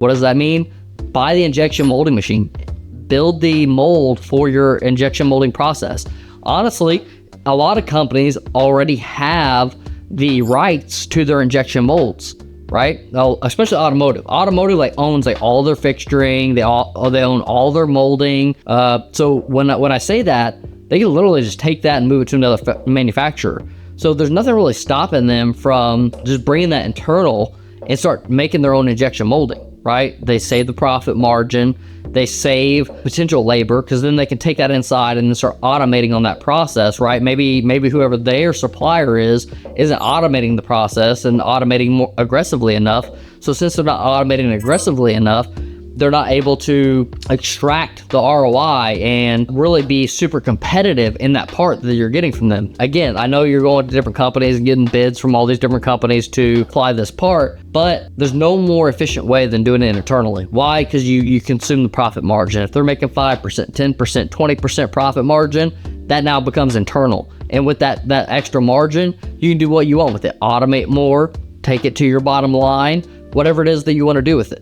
What does that mean? Buy the injection molding machine. Build the mold for your injection molding process. Honestly, a lot of companies already have the rights to their injection molds, right? Especially automotive. Automotive owns all their fixturing. They own all their molding. So when I say that, they can literally just take that and move it to another manufacturer. So there's nothing really stopping them from just bringing that internal and start making their own injection molding, right? They save the profit margin. They save potential labor, because then they can take that inside and then start automating on that process, right? Maybe whoever their supplier isn't automating the process and automating more aggressively enough. So since they're not automating aggressively enough, they're not able to extract the ROI and really be super competitive in that part that you're getting from them. Again, I know you're going to different companies and getting bids from all these different companies to apply this part, but there's no more efficient way than doing it internally. Why? Because you consume the profit margin. If they're making 5%, 10%, 20% profit margin, that now becomes internal. And with that extra margin, you can do what you want with it. Automate more, take it to your bottom line, whatever it is that you want to do with it.